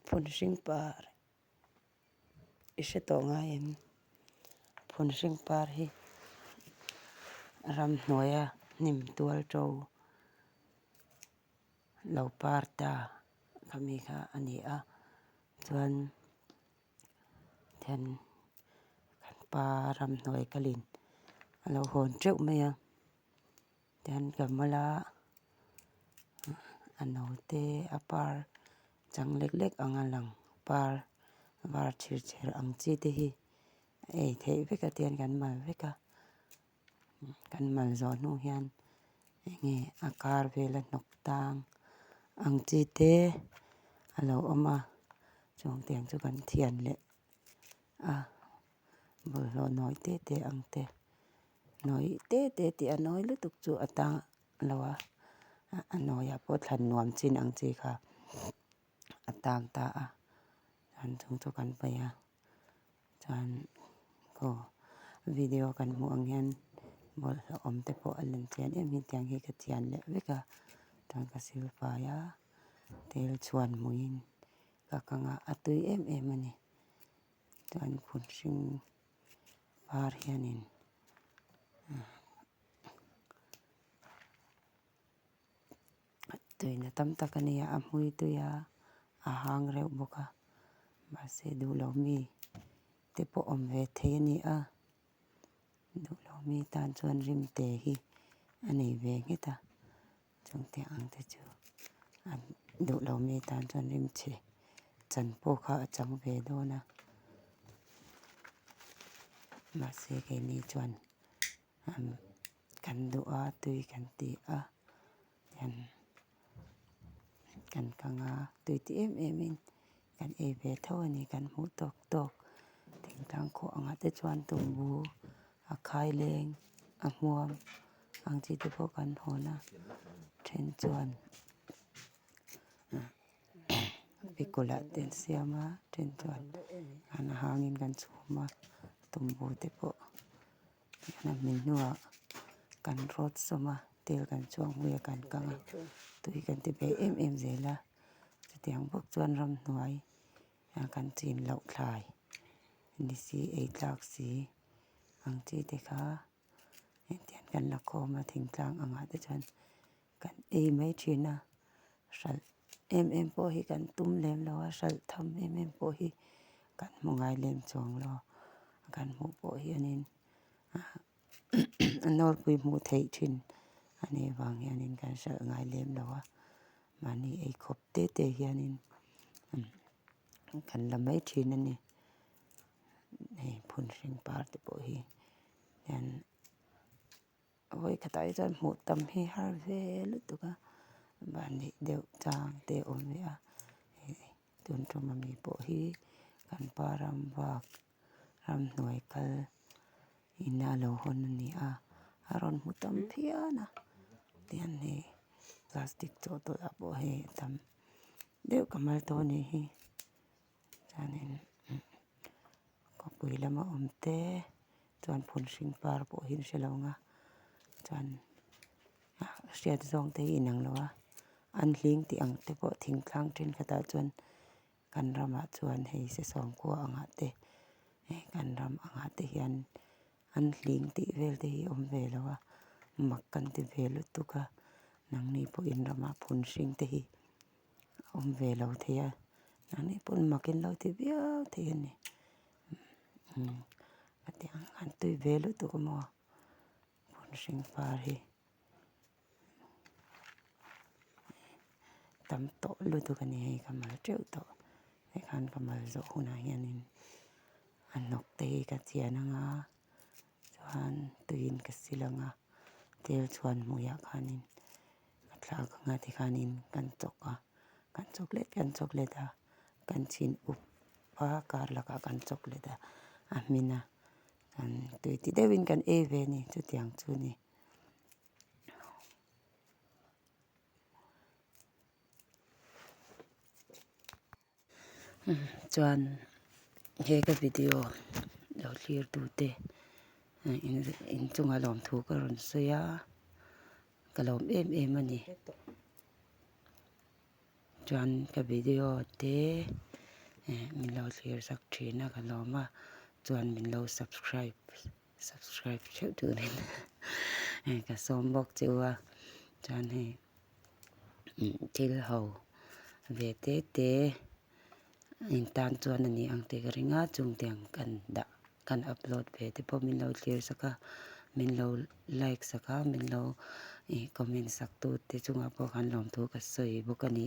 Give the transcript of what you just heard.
phun sinh par sẽ to ngay em phun sinh par hi ram noya nim tual trâu lau par ta kami kha ani a chuan then pa ram noi kalin alo hon treuh mai a then kamala ano te apar chang lek lek anga lang par var chir chir ang chi te hi ei thei veka tian kan mal veka kan mal zo nu hian nge akar vela nok tang ang chi te alo oma chong tiang chu kan thian le a bul lo noi te te ang te noi te te ti a noi lu tuk chu atang lawa a noi a po thlan nuam chin ang chi kha atang ta a an chung chu kan pai a chan ko video kan mu ang hian bol om te po alen chian em hi tiang hi ka chian le veka tan ka sil pa ya tel chuan muin ka kanga atui em em ani chuan phun hring par hianin tuina tam tak ania a hmui tuia a hang reuh boka ma se du lo mi te po om ve thei ani a du lo mi tan chuan rim te hi ani ve ngeta chung te ang te chu an du lo mi tan chuan rim che chan po kha achang ve do na ma se ke ni chuan kan du a tui kan ti a yan kan kanga tui ti em em in kan e ve tho ani kan mu tok tok thing tang kho anga te chuan tum bu a khai leng a muam ang chi te po kan hona then chuan pikula ten siama then chuan an hangin kan chuma tum bu te po na min nuwa kan rot soma tel kan chuang huya kan kanga tui kan ti be em em zela tiang bok chuan ram hnuai kan chin lo thlai ni si ei tlak si ang chi te kha tian kan la khoma thing tlang anga te chuan kan ei mai thina sal em em po hi kan tum lem lo a sal tham em em po hi kan mungai lem chong lo kan mu po hi anin anor pui mu thei thin ani wang hianin kan sal ngai lem lo a mani ei khop te te hianin kan la mai thin ani nei phun hring par te po hi yan oi khatai chan mu tam hi har ve lu tuka bani deuh chang te om ve a tun tuma mi po hi kan param wak ram hnuai kal ina lo hon ani a aron mu tam phiana tian ni plastic cho to a po he tam deuh kamal to ni hi chanin ko pui lama om te chuan phun hring par po hin hrilonga chuan hriat zawng te inang lowa an hling ti ang te po thing tlang thin khata chuan kan rama chuan hei se sawm khua anga te kan ram anga te hian an hling ti vel te hi om ve lowa mak kan ti ve lu tuka nang ni po in rama phun hring te hi om ve lo thea nang ni pun makin lo ti viau the ani ati an tui ve lu tu ko mo phun hring par hi tam to lu tu kan hei kamal treu to he khan kamal zo huna hianin anok te ka chiananga chuan tuin ka silanga tel chuan muya khanin thla ka nga ti khanin kan chocolate a kan chin up pa kar laka kan chocolate a mina an tui ti dewin kan e ve ni chu tiang chu ni chuan he ka video lo clear tu te in chunga lom thu ka ron soya kalom em em ani chuan ka video te min lo clear sak thina ka lawma chuan min lo subscribe theuh turin ka sawm bawk chuwa chuan hei thil ho ve te in tan chuan ani ang te ka ringa chung tiang kan upload ve te pawh min lo clear saka min lo like saka min lo comment sak tu te chunga pawh kan lawm thu ka sawi bawk ani